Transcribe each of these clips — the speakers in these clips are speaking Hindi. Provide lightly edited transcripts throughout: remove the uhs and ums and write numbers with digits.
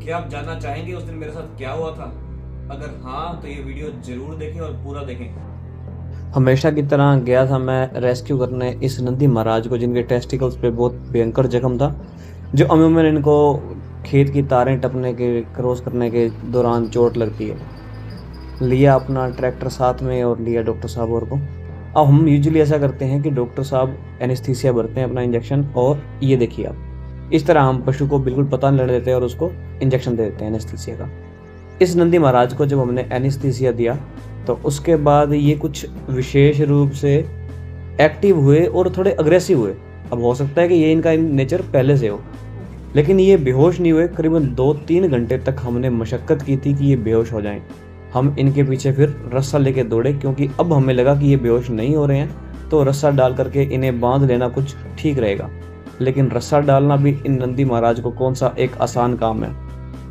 क्या आप जानना चाहेंगे उस दिन मेरे साथ क्या हुआ था? अगर हाँ तो ये वीडियो जरूर देखें और पूरा देखें। हमेशा की तरह गया था मैं रेस्क्यू करने इस नंदी महाराज को, जिनके टेस्टिकल्स पे बहुत भयंकर जख्म था, जो अमूमन इनको खेत की तारें टपने के क्रॉस करने के दौरान चोट लगती है। लिया अपना ट्रैक्टर साथ में और लिया डॉक्टर साहब और को। अब हम यूजुअली ऐसा करते हैं कि डॉक्टर साहब एनेस्थीसिया भरते हैं अपना इंजेक्शन, और ये देखिए आप, इस तरह हम पशु को बिल्कुल पता नहीं लड़ देते हैं और उसको इंजेक्शन दे देते हैं एनेस्थीसिया का। इस नंदी महाराज को जब हमने एनेस्थीसिया दिया तो उसके बाद ये कुछ विशेष रूप से एक्टिव हुए और थोड़े अग्रेसिव हुए। अब हो सकता है कि ये इनका नेचर पहले से हो, लेकिन ये बेहोश नहीं हुए। करीबन 2-3 घंटे तक हमने मशक्कत की थी कि ये बेहोश हो जाएं। हम इनके पीछे फिर रस्सा लेके दौड़े, क्योंकि अब हमें लगा कि ये बेहोश नहीं हो रहे हैं तो रस्सा डाल करके इन्हें बांध लेना कुछ ठीक रहेगा। लेकिन रस्सा डालना भी इन नंदी महाराज को कौन सा एक आसान काम है।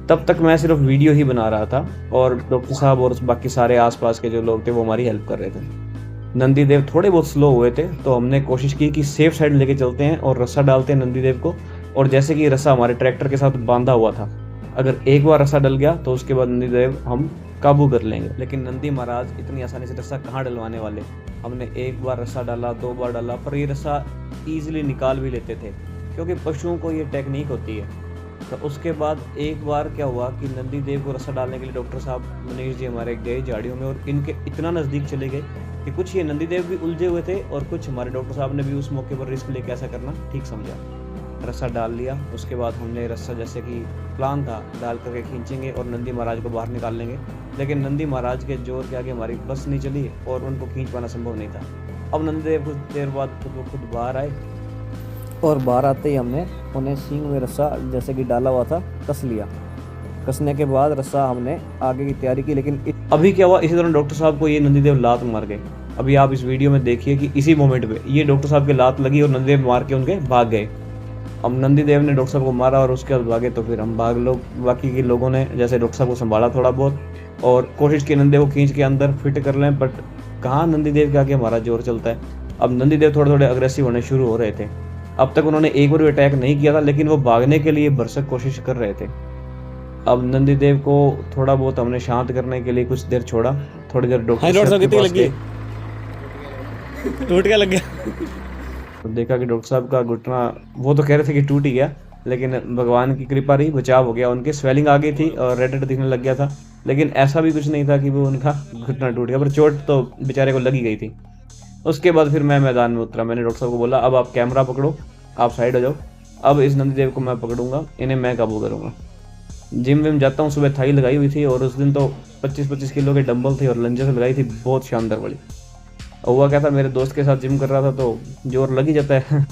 तब तक मैं सिर्फ वीडियो ही बना रहा था और डॉक्टर साहब और बाकी सारे आसपास के जो लोग थे वो हमारी हेल्प कर रहे थे। नंदी देव थोड़े बहुत स्लो हुए थे तो हमने कोशिश की कि सेफ साइड लेके चलते हैं और रस्सा डालते हैं नंदी देव को। और जैसे कि रस्सा हमारे ट्रैक्टर के साथ बांधा हुआ था, अगर एक बार रस्सा डल गया तो उसके बाद नंदी देव हम काबू कर लेंगे। लेकिन नंदी महाराज इतनी आसानी से रस्सा कहाँ डलवाने वाले। हमने एक बार रस्सा डाला, 2 बार डाला, पर ये रस्सा ईजिली निकाल भी लेते थे, क्योंकि पशुओं को ये टेक्निक होती है। तो उसके बाद एक बार क्या हुआ कि नंदी देव को रस्सा डालने के लिए डॉक्टर साहब मनीष जी हमारे गए झाड़ियों में, और इनके इतना नज़दीक चले गए कि कुछ ये नंदी देव भी उलझे हुए थे और कुछ हमारे डॉक्टर साहब ने भी उस मौके पर रिस्क लेके ऐसा करना ठीक समझा। रस्सा डाल लिया। उसके बाद हमने रस्सा, जैसे कि प्लान था, डाल करके खींचेंगे और नंदी महाराज को बाहर निकाल लेंगे। लेकिन नंदी महाराज के जोर के आगे हमारी बस नहीं चली और उनको खींच पाना संभव नहीं था। अब नंदी देव कुछ देर बाद खुद बाहर आए, और बाहर आते ही हमने उन्हें सींग में रस्सा जैसे कि डाला हुआ था कस लिया। कसने के बाद रस्सा हमने आगे की तैयारी की। लेकिन अभी क्या हुआ, इसी तरह डॉक्टर साहब को ये नंदीदेव लात मार गए। अभी आप इस वीडियो में देखिए कि इसी मोमेंट पे ये डॉक्टर साहब के लात लगी और नंदीदेव मार के उनके भाग गए। अब नंदीदेव ने डॉक्टर साहब को मारा और उसके बाद भागे, तो फिर हम भाग लोग बाकी के लोगों ने जैसे डॉक्टर साहब को संभाला थोड़ा बहुत और कोशिश की नंदीदेव को खींच के अंदर फिट कर लें, बट कहाँ नंदीदेव के आगे हमारा जोर चलता है। अब नंदीदेव थोड़े थोड़े अग्रेसिव होने शुरू हो रहे थे। अब तक उन्होंने एक बार भी अटैक नहीं किया था, लेकिन वो भागने के लिए भरसक कोशिश कर रहे थे। अब नंदीदेव को थोड़ा बहुत हमने शांत करने के लिए कुछ देर छोड़ा। थोड़ी देर डॉक्टर साहब के पास गए, टूट क्या लग गया? तो देखा कि डॉक्टर साहब का घुटना, वो तो कह रहे थे कि टूट ही गया, लेकिन भगवान की कृपा रही, बचाव हो गया। उनके स्वेलिंग आ गई थी और रेड रेड दिखने लग गया था, लेकिन ऐसा भी कुछ नहीं था कि वो उनका घुटना टूट गया, पर चोट तो बेचारे को लगी गई थी। उसके बाद फिर मैं मैदान में उतरा। मैंने डॉक्टर साहब को बोला, अब आप कैमरा पकड़ो, आप साइड हो जाओ, अब इस नंदीदेव को मैं पकड़ूंगा, इन्हें मैं काबू करूंगा। जिम विम जाता हूँ, सुबह थाई लगाई हुई थी और उस दिन तो 25-25 किलो के डंबल थे और लंजेस लगाई थी, बहुत शानदार वाली। हुआ क्या था, मेरे दोस्त के साथ जिम कर रहा था तो जोर लग ही जाता है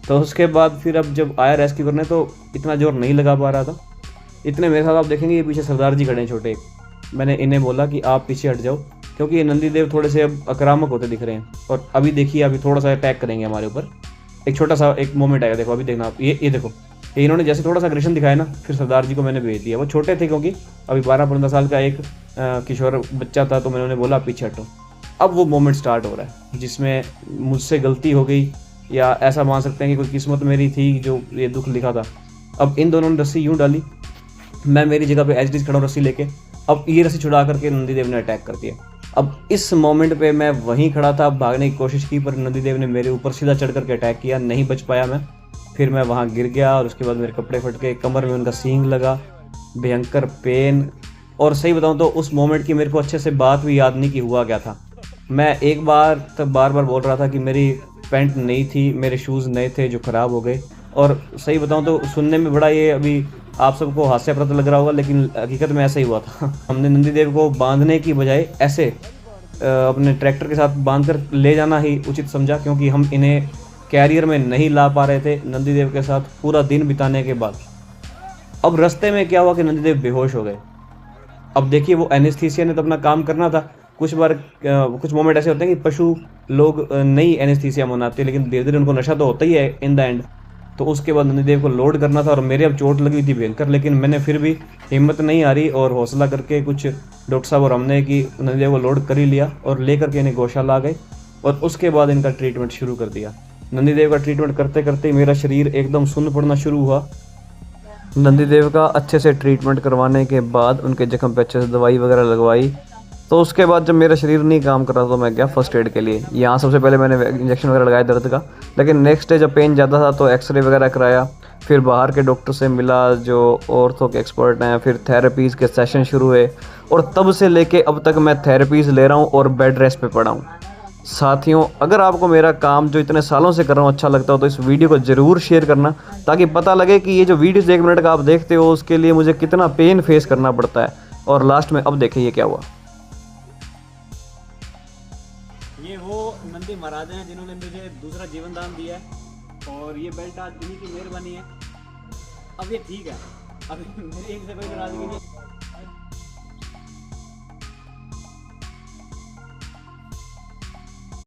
तो उसके बाद फिर अब जब आया रेस्क्यू करने तो इतना जोर नहीं लगा पा रहा था। इतने मेरे साथ आप देखेंगे ये पीछे सरदार जी खड़े हैं छोटे। मैंने इन्हें बोला कि आप पीछे हट जाओ, क्योंकि ये नंदीदेव थोड़े से अब आक्रामक होते दिख रहे हैं और अभी देखिए अभी थोड़ा सा अटैक करेंगे हमारे ऊपर। एक छोटा सा एक मोमेंट आएगा, देखो अभी देखना आप, ये देखो, ये इन्होंने जैसे थोड़ा सा अग्रेशन दिखाया ना, फिर सरदार जी को मैंने भेज दिया। वो छोटे थे क्योंकि अभी 12-15 साल का एक किशोर बच्चा था, तो मैंने उन्हें बोला पीछे हटो। अब वो मोमेंट स्टार्ट हो रहा है जिसमें मुझसे गलती हो गई, या ऐसा मान सकते हैं कि कोई किस्मत मेरी थी जो ये दुख लिखा था। अब इन दोनों ने रस्सी यूँ डाली, मैं मेरी जगह पे एच डी खड़ा हूँ रस्सी लेके। अब ये रस्सी छुड़ा करके नंदीदेव ने अटैक कर दिया। अब इस मोमेंट पे मैं वहीं खड़ा था, भागने की कोशिश की, पर नंदीदेव ने मेरे ऊपर सीधा चढ़ करके अटैक किया, नहीं बच पाया मैं। फिर मैं वहाँ गिर गया और उसके बाद मेरे कपड़े फट गए, कमर में उनका सींग लगा, भयंकर पेन। और सही बताऊँ तो उस मोमेंट की मेरे को अच्छे से बात भी याद नहीं कि हुआ क्या था। मैं एक बार तब बार बार बोल रहा था कि मेरी पैंट नई थी, मेरे शूज़ नए थे जो ख़राब हो गए। और सही बताऊं तो सुनने में बड़ा ये अभी आप सबको हास्यास्पद लग रहा होगा, लेकिन हकीकत में ऐसा ही हुआ था हमने नंदीदेव को बांधने की बजाय ऐसे अपने ट्रैक्टर के साथ बांधकर ले जाना ही उचित समझा, क्योंकि हम इन्हें कैरियर में नहीं ला पा रहे थे नंदीदेव के साथ पूरा दिन बिताने के बाद। अब रास्ते में क्या हुआ कि नंदीदेव बेहोश हो गए। अब देखिए वो एनेस्थीसिया ने तो अपना काम करना था। कुछ बार कुछ मोमेंट ऐसे होते हैं कि पशु लोग नई एनेस्थीसिया मनाते हैं, लेकिन धीरे धीरे उनको नशा तो होता ही है इन द एंड। तो उसके बाद नंदीदेव को लोड करना था और मेरे अब चोट लगी थी भयंकर, लेकिन मैंने फिर भी हिम्मत नहीं हारी और हौसला करके कुछ डॉक्टर साहब और हमने कि नंदीदेव को लोड कर ही लिया और ले करके इन्हें गौशाला आ गए और उसके बाद इनका ट्रीटमेंट शुरू कर दिया। नंदीदेव का ट्रीटमेंट करते करते मेरा शरीर एकदम सुन्न पड़ना शुरू हुआ नंदी देव का अच्छे से ट्रीटमेंट करवाने के बाद उनके जख्म पे अच्छे से दवाई वगैरह लगवाई। तो उसके बाद जब मेरा शरीर नहीं काम कर रहा तो मैं गया फर्स्ट एड के लिए। यहाँ सबसे पहले मैंने इंजेक्शन वगैरह लगाया दर्द का, लेकिन नेक्स्ट डे जब पेन ज़्यादा था तो एक्सरे वगैरह कराया। फिर बाहर के डॉक्टर से मिला जो ऑर्थो के एक्सपर्ट हैं, फिर थेरेपीज़ के सेशन शुरू हुए और तब से लेके अब तक मैं थेरेपीज़ ले रहा हूँ और बेड रेस्ट पे पड़ा हूँ। साथियों, अगर आपको मेरा काम जो इतने सालों से कर रहा हूँ अच्छा लगता हो तो इस वीडियो को ज़रूर शेयर करना, ताकि पता लगे कि ये जो वीडियोज़ 1 मिनट का आप देखते हो उसके लिए मुझे कितना पेन फेस करना पड़ता है। और लास्ट में अब देखिए ये क्या हुआ। ये वो नंदी महाराज हैं जिन्होंने मुझे दूसरा जीवन दान दिया है और ये बेल्ट आज इन्हीं की मेहरबानी है। अब ये ठीक है, अब मेरी इनसे कोई नाराजगी नहीं।